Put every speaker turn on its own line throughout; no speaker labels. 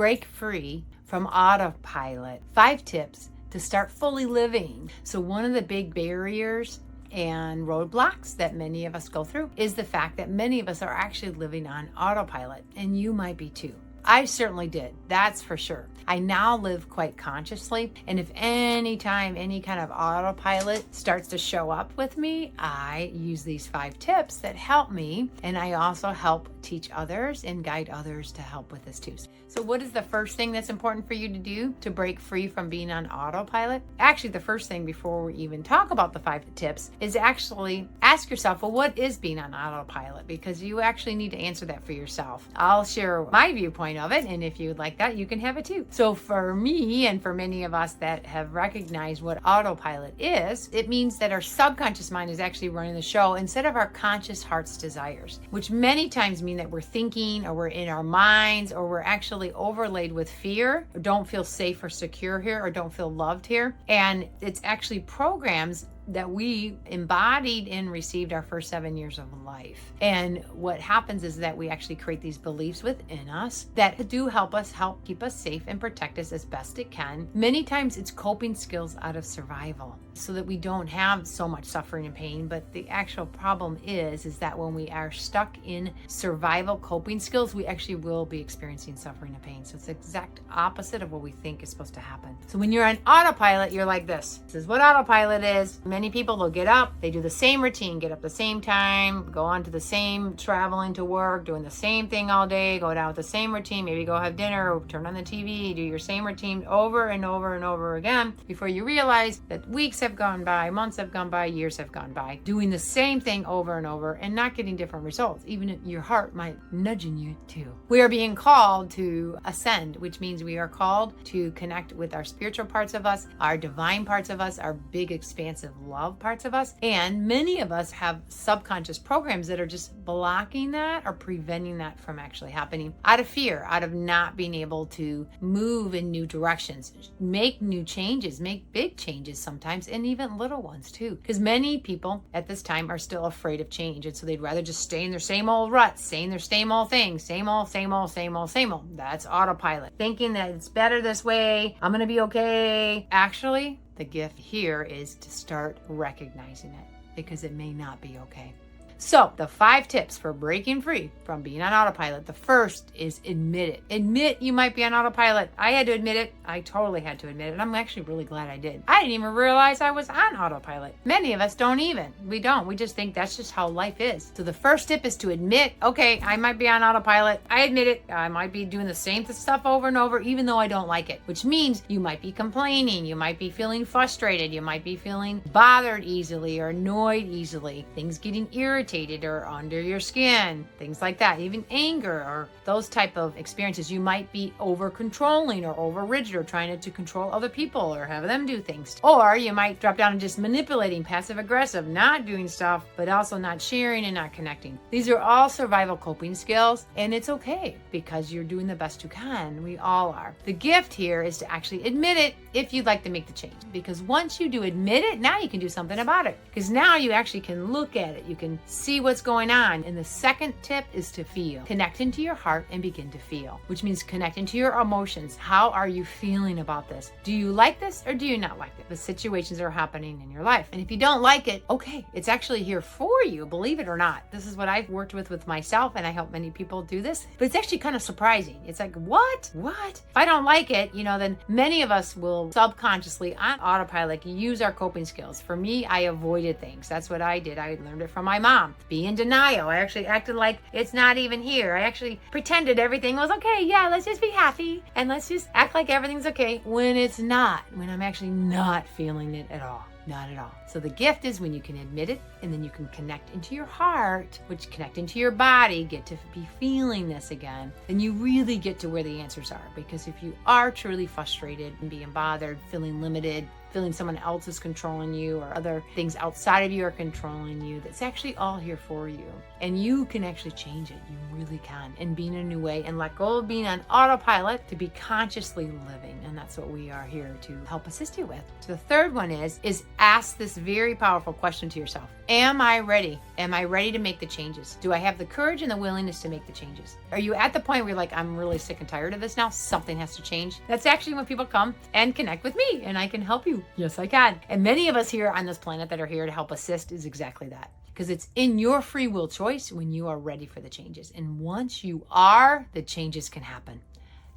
break free from autopilot. 5 tips to start fully living. So one of the big barriers and roadblocks that many of us go through is the fact that many of us are actually living on autopilot, and you might be too. I certainly did, that's for sure. I now live quite consciously, and if any time any kind of autopilot starts to show up with me, I use these 5 tips that help me, and I also help teach others and guide others to help with this too. So what is the first thing that's important for you to do to break free from being on autopilot? Actually, the first thing before we even talk about the 5 tips is actually ask yourself, well, what is being on autopilot? Because you actually need to answer that for yourself. I'll share my viewpoint of it, and if you would like that, you can have it too. So for me, and for many of us that have recognized what autopilot is, it means that our subconscious mind is actually running the show instead of our conscious heart's desires, which many times mean that we're thinking, or we're in our minds, or we're actually overlaid with fear, or don't feel safe or secure here, or don't feel loved here. And it's actually programs that we embodied and received our first 7 years of life. And what happens is that we actually create these beliefs within us that do help keep us safe and protect us as best it can. Many times it's coping skills out of survival so that we don't have so much suffering and pain. But the actual problem is that when we are stuck in survival coping skills, we actually will be experiencing suffering and pain. So it's the exact opposite of what we think is supposed to happen. So when you're on autopilot, you're like this. This is what autopilot is. Many people, they'll get up, they do the same routine, get up the same time, go on to the same traveling to work, doing the same thing all day, go down with the same routine, maybe go have dinner, turn on the TV, do your same routine over and over and over again before you realize that weeks have gone by, months have gone by, years have gone by, doing the same thing over and over and not getting different results. Even your heart might nudging you to. We are being called to ascend, which means we are called to connect with our spiritual parts of us, our divine parts of us, our big expansive love parts of us. And many of us have subconscious programs that are just blocking that or preventing that from actually happening out of fear, out of not being able to move in new directions, make new changes, make big changes sometimes, and even little ones too. Because many people at this time are still afraid of change. And so they'd rather just stay in their same old ruts, saying their same old thing, same old, same old, same old, same old. That's autopilot. Thinking that it's better this way, I'm going to be okay. Actually, the gift here is to start recognizing it because it may not be okay. So the 5 tips for breaking free from being on autopilot. The first is admit it. Admit you might be on autopilot. I had to admit it. I totally had to admit it. And I'm actually really glad I did. I didn't even realize I was on autopilot. Many of us don't even. We don't. We just think that's just how life is. So the first tip is to admit, okay, I might be on autopilot. I admit it. I might be doing the same stuff over and over, even though I don't like it, which means you might be complaining. You might be feeling frustrated. You might be feeling bothered easily or annoyed easily. Things getting irritated or under your skin, things like that, even anger or those type of experiences. You might be over controlling or over rigid or trying to control other people or have them do things. Or you might drop down and just manipulating, passive aggressive, not doing stuff, but also not sharing and not connecting. These are all survival coping skills, and it's okay because you're doing the best you can. We all are. The gift here is to actually admit it if you'd like to make the change, because once you do admit it, now you can do something about it, because now you actually can look at it. You can see what's going on. And the second tip is to feel. Connect into your heart and begin to feel, which means connect into your emotions. How are you feeling about this? Do you like this or do you not like it? The situations that are happening in your life. And if you don't like it, okay, it's actually here for you, believe it or not. This is what I've worked with myself, and I help many people do this. But it's actually kind of surprising. It's like, what? If I don't like it, then many of us will subconsciously on autopilot use our coping skills. For me, I avoided things. That's what I did. I learned it from my mom. Be in denial. I actually acted like it's not even here. I actually pretended everything was okay. Yeah, let's just be happy and let's just act like everything's okay when it's not, when I'm actually not feeling it at all. Not at all. So the gift is when you can admit it, and then you can connect into your heart, which connect into your body, get to be feeling this again, then you really get to where the answers are. Because if you are truly frustrated and being bothered, feeling limited, feeling someone else is controlling you or other things outside of you are controlling you. That's actually all here for you. And you can actually change it. You really can. And be in a new way and let go of being on autopilot to be consciously living. And that's what we are here to help assist you with. So the third one is ask this very powerful question to yourself. Am I ready? Am I ready to make the changes? Do I have the courage and the willingness to make the changes? Are you at the point where you're like, I'm really sick and tired of this now? Something has to change. That's actually when people come and connect with me and I can help you. Yes, I can. And many of us here on this planet that are here to help assist is exactly that. Because it's in your free will choice when you are ready for the changes. And once you are, the changes can happen.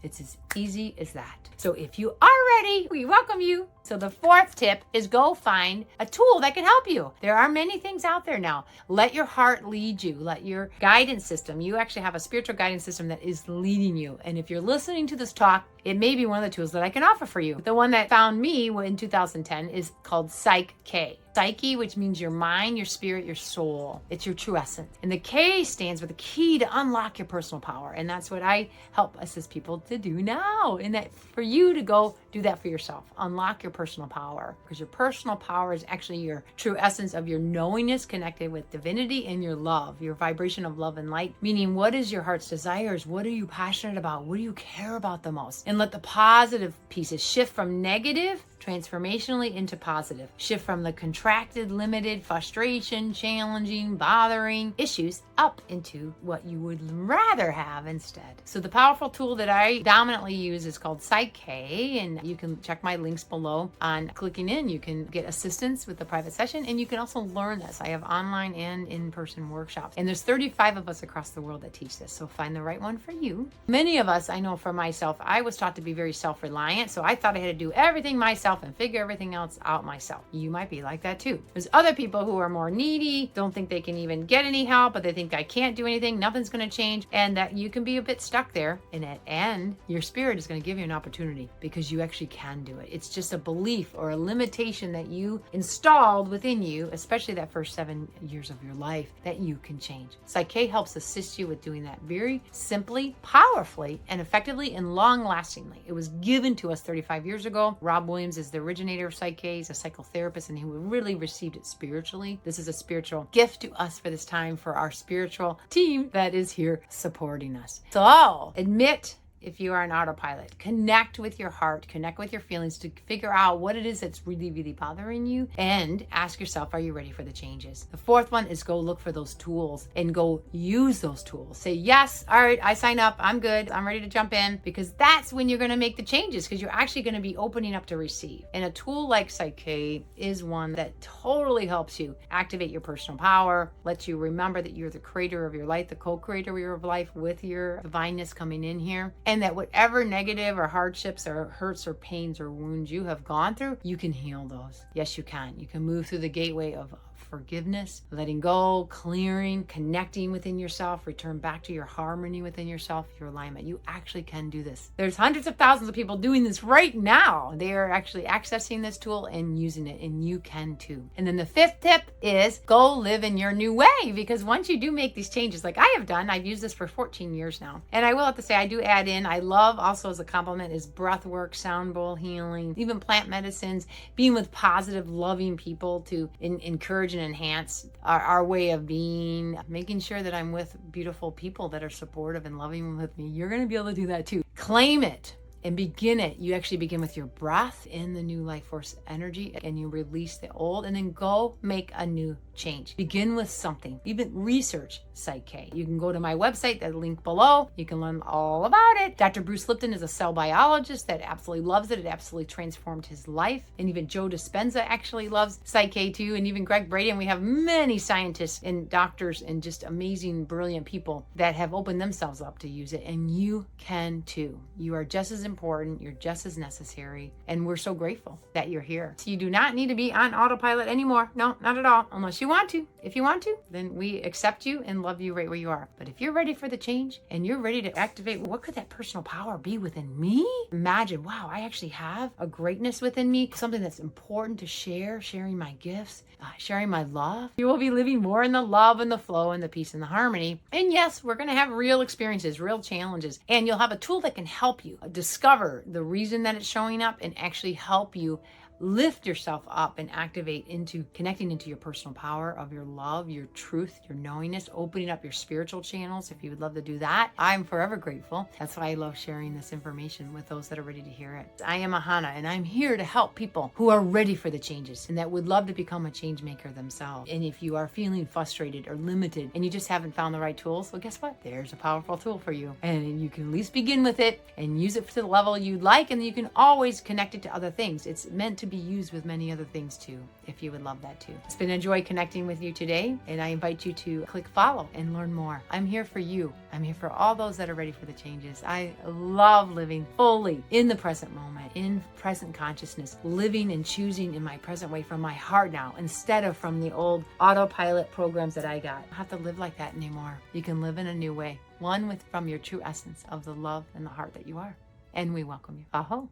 It's as easy as that. So if you are ready, we welcome you. So the fourth tip is go find a tool that can help you. There are many things out there now. Let your heart lead you. Let your guidance system. You actually have a spiritual guidance system that is leading you. And if you're listening to this talk, it may be one of the tools that I can offer for you. The one that found me in 2010 is called PSYCH-K. Psyche, which means your mind, your spirit, your soul. It's your true essence. And the K stands for the key to unlock your personal power. And that's what I help assist people to do now. And that for you to go do that for yourself. Unlock your personal power. Because your personal power is actually your true essence of your knowingness connected with divinity and your love, your vibration of love and light. Meaning, what is your heart's desires? What are you passionate about? What do you care about the most? And let the positive pieces shift from negative transformationally into positive. Shift from the contracted, limited, frustration, challenging, bothering issues up into what you would rather have instead. So the powerful tool that I dominantly use is called PSYCH-K, and you can check my links below on clicking in. You can get assistance with the private session, and you can also learn this. I have online and in-person workshops, and there's 35 of us across the world that teach this, so find the right one for you. Many of us, I know for myself, I was taught to be very self-reliant, so I thought I had to do everything myself and figure everything else out myself. You might be like that too. There's other people who are more needy, don't think they can even get any help, but they think I can't do anything, nothing's going to change, and that you can be a bit stuck there. And at end, your spirit is going to give you an opportunity because you actually can do it. It's just a belief or a limitation that you installed within you, especially that first 7 years of your life, that you can change. PSYCH-K helps assist you with doing that very simply, powerfully, and effectively and long-lastingly. It was given to us 35 years ago. Rob Williams is the originator of PSYCH-K. He's a psychotherapist and he really received it spiritually. This is a spiritual gift to us for this time, for our spiritual team that is here supporting us. So admit if you are an autopilot, connect with your heart, connect with your feelings to figure out what it is that's really bothering you, and ask yourself, are you ready for the changes? The fourth one is go look for those tools and go use those tools. Say, yes, all right, I sign up, I'm good, I'm ready to jump in, because that's when you're going to make the changes, because you're actually going to be opening up to receive. And a tool like PSYCH-K is one that totally helps you activate your personal power, lets you remember that you're the creator of your life, the co-creator of your life with your divineness coming in here. And that whatever negative or hardships or hurts or pains or wounds you have gone through, you can heal those. Yes, you can. You can move through the gateway of forgiveness, letting go, clearing, connecting within yourself, return back to your harmony within yourself, your alignment. You actually can do this. There's hundreds of thousands of people doing this right now. They are actually accessing this tool and using it, and you can too. And then the fifth tip is go live in your new way, because once you do make these changes, like I have done, I've used this for 14 years now. And I will have to say, I do add in, I love also as a compliment is breath work, sound bowl healing, even plant medicines, being with positive, loving people to encourage and enhance our way of being, making sure that I'm with beautiful people that are supportive and loving with me. You're going to be able to do that too. Claim it and begin it. You actually begin with your breath in the new life force energy, and you release the old, and then go make a new change. Begin with something. Even research PSYCH-K. You can go to my website, that link below. You can learn all about it. Dr. Bruce Lipton is a cell biologist that absolutely loves it. It absolutely transformed his life. And even Joe Dispenza actually loves PSYCH-K too. And even Greg Brady. And we have many scientists and doctors and just amazing, brilliant people that have opened themselves up to use it. And you can too. You are just as important. You're just as necessary. And we're so grateful that you're here. So you do not need to be on autopilot anymore. No, not at all. Unless you want to. If you want to, then we accept you and love you right where you are. But if you're ready for the change and you're ready to activate, what could that personal power be within me? Imagine, wow, I actually have a greatness within me, something that's important to share, sharing my gifts, sharing my love. You will be living more in the love and the flow and the peace and the harmony. And yes, we're going to have real experiences, real challenges, and you'll have a tool that can help you discover the reason that it's showing up and actually help you lift yourself up and activate into connecting into your personal power of your love, your truth, your knowingness, opening up your spiritual channels. If you would love to do that, I'm forever grateful. That's why I love sharing this information with those that are ready to hear it. I am Ahana, and I'm here to help people who are ready for the changes and that would love to become a change maker themselves. And if you are feeling frustrated or limited and you just haven't found the right tools, well, guess what? There's a powerful tool for you. And you can at least begin with it and use it to the level you'd like, and you can always connect it to other things. It's meant to be used with many other things too, if you would love that too. It's been a joy connecting with you today, and I invite you to click follow and learn more. I'm here for you. I'm here for all those that are ready for the changes. I love living fully in the present moment, in present consciousness, living and choosing in my present way from my heart now, instead of from the old autopilot programs that I got. I don't have to live like that anymore. You can live in a new way, one from your true essence of the love and the heart that you are. And we welcome you. Aho.